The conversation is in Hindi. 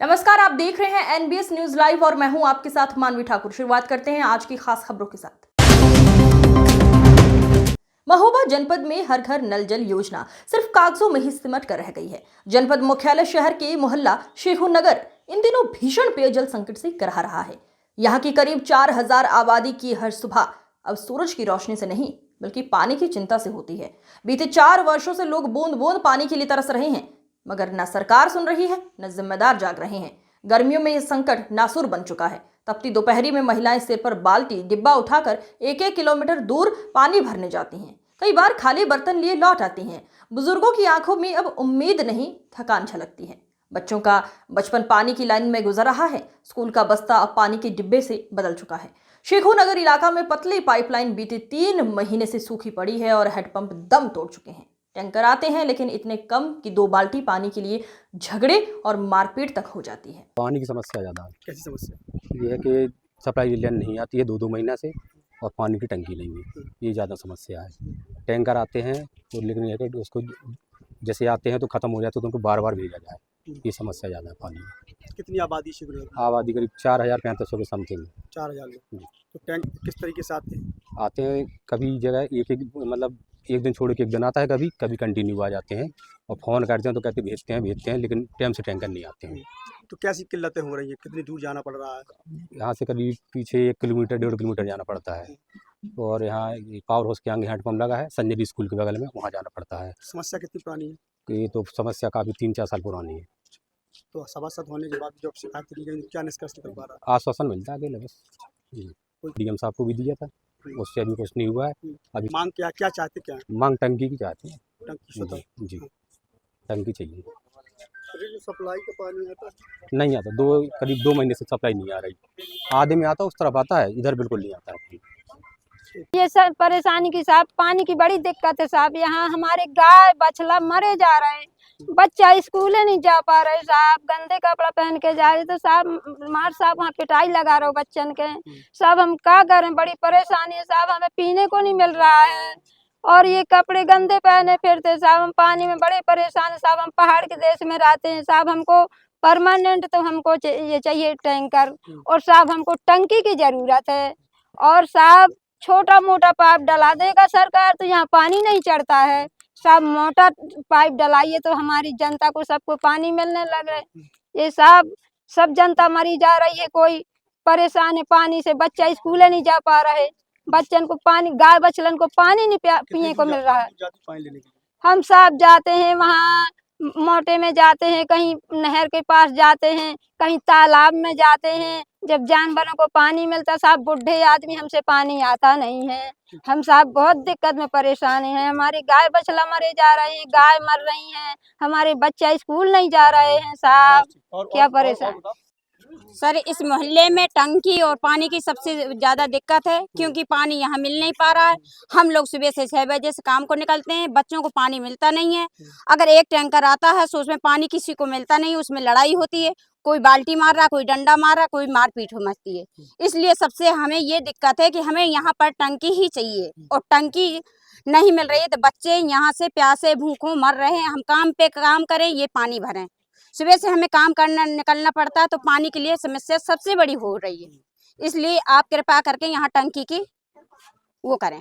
नमस्कार, आप देख रहे हैं एनबीएस न्यूज लाइव और मैं हूं आपके साथ मानवी ठाकुर। शुरुआत करते हैं आज की खास खबरों के साथ। महोबा जनपद में हर घर नल जल योजना सिर्फ कागजों में ही सिमट कर रह गई है। जनपद मुख्यालय शहर के मोहल्ला शेखू नगर इन दिनों भीषण पेयजल संकट से कराह रहा है। यहाँ की करीब 4000 आबादी की हर सुबह अब सूरज की रोशनी से नहीं बल्कि पानी की चिंता से होती है। बीते 4 वर्षों से लोग बूंद बूंद पानी के लिए तरस रहे हैं, मगर न सरकार सुन रही है न जिम्मेदार जाग रहे हैं। गर्मियों में यह संकट नासुर बन चुका है। तपती दोपहरी में महिलाएं सिर पर बाल्टी डिब्बा उठाकर 1-1 किलोमीटर दूर पानी भरने जाती हैं। कई बार खाली बर्तन लिए लौट आती हैं। बुजुर्गों की आंखों में अब उम्मीद नहीं, थकान झलकती है। बच्चों का बचपन पानी की लाइन में गुजर रहा है। स्कूल का बस्ता अब पानी के डिब्बे से बदल चुका है। शेखू नगर इलाका में पतली पाइपलाइन बीते 3 महीने से सूखी पड़ी है और हेडपंप दम तोड़ चुके हैं। टैंकर आते हैं लेकिन इतने कम कि 2 बाल्टी पानी के लिए झगड़े और मारपीट तक हो जाती है। पानी की समस्या ज़्यादा है। कैसी समस्या? ये है कि सप्लाई लाइन नहीं आती है 2-2 महीना से और पानी की टंकी नहीं है, ये ज़्यादा समस्या है। टैंकर आते हैं तो लेकिन ये है कि उसको जैसे आते हैं तो ख़त्म हो जाते तो उनको बार-बार भेजा जाए, ये समस्या ज़्यादा है पानी में। कितनी आबादी शिविर है? आबादी करीब 4500 के समथिंग 4000 लोग। तो टैंक किस तरीके से आते हैं? आते हैं। कभी जगह एक मतलब एक दिन छोड़ के एक दिन आता है, कभी कंटिन्यू आ जाते हैं और फ़ोन करते हैं तो कहते भेजते हैं लेकिन टाइम से टैंकर नहीं आते हैं। तो कैसी किल्लतें हो रही हैं? कितनी दूर जाना पड़ रहा है? यहाँ से करीब पीछे 1 किलोमीटर 1.5 किलोमीटर जाना पड़ता है और यहाँ पावर हाउस के आगे हैंडपम्प लगा है, संजय स्कूल के बगल में, वहाँ जाना पड़ता है। समस्या कितनी पुरानी है? ये तो समस्या काफ़ी 3-4 साल पुरानी है। तो सभासद होने के बाद जब शिकायत की गई, क्या निष्कर्ष निकल पा रहा है? आश्वासन मिलता है अकेले बस। डीएम साहब को भी दिया था, उससे अभी कुछ नहीं हुआ है। अभी मांग क्या चाहते क्या है? मांग टंकी की चाहते हैं। टंकी शुद्ध जी, टंकी चाहिए। अरे जो सप्लाई का पानी आता है नहीं आता, करीब 2 महीने से सप्लाई नहीं आ रही। आधे में आता उस तरफ आता है, इधर बिल्कुल नहीं आता है। ये सब परेशानी की साहब, पानी की बड़ी दिक्कत है साहब। यहाँ हमारे गाय बछड़ा मरे जा रहे हैं, बच्चा स्कूल नहीं जा पा रहे साहब। गंदे कपड़ा पहन के जा रहे तो साहब मार साहब वहाँ पिटाई लगा रहे हो बच्चन के साहब। हम क्या करें, बड़ी परेशानी है साहब, हमें पीने को नहीं मिल रहा है और ये कपड़े गंदे पहने फिरते साहब। हम पानी में बड़े परेशान है साहब। हम पहाड़ के देश में रहते हैं साहब, हमको परमानेंट तो हमको ये चाहिए टैंकर और साहब हमको टंकी की जरूरत है। और साहब छोटा मोटा पाइप डला देगा सरकार तो यहाँ पानी नहीं चढ़ता है साहब। मोटा पाइप डलाइए तो हमारी जनता को सबको पानी मिलने लगे। ये साहब सब जनता मरी जा रही है, कोई परेशान है पानी से। बच्चा स्कूल नहीं जा पा रहे, बच्चन को पानी, गाय बछड़न को पानी नहीं पीने को मिल रहा है। हम साहब जाते हैं वहाँ मोटे में जाते हैं, कहीं नहर के पास जाते हैं, कहीं तालाब में जाते हैं। जब जानवरों को पानी मिलता साहब, बुढ़े आदमी हमसे पानी आता नहीं है। हम साहब बहुत दिक्कत में परेशान हैं। हमारी गाय बछड़ा मरे जा रहे हैं, गाय मर रही हैं, हमारे बच्चा स्कूल नहीं जा रहे हैं साहब। क्या परेशान सर, इस मोहल्ले में टंकी और पानी की सबसे ज़्यादा दिक्कत है क्योंकि पानी यहाँ मिल नहीं पा रहा है। हम लोग सुबह से 6 बजे से काम को निकलते हैं, बच्चों को पानी मिलता नहीं है। अगर एक टैंकर आता है तो उसमें पानी किसी को मिलता नहीं, उसमें लड़ाई होती है। कोई बाल्टी मार रहा, कोई डंडा मार रहा, कोई मारपीट मचती है। इसलिए सबसे हमें ये दिक्कत है कि हमें यहाँ पर टंकी ही चाहिए और टंकी नहीं मिल रही है तो बच्चे यहाँ से प्यासे भूखों मर रहे हैं। हम काम पे काम करें, ये पानी भरें। सुबह से हमें काम करना निकलना पड़ता है तो पानी के लिए समस्या सबसे बड़ी हो रही है। इसलिए आप कृपा करके यहाँ टंकी की वो करें।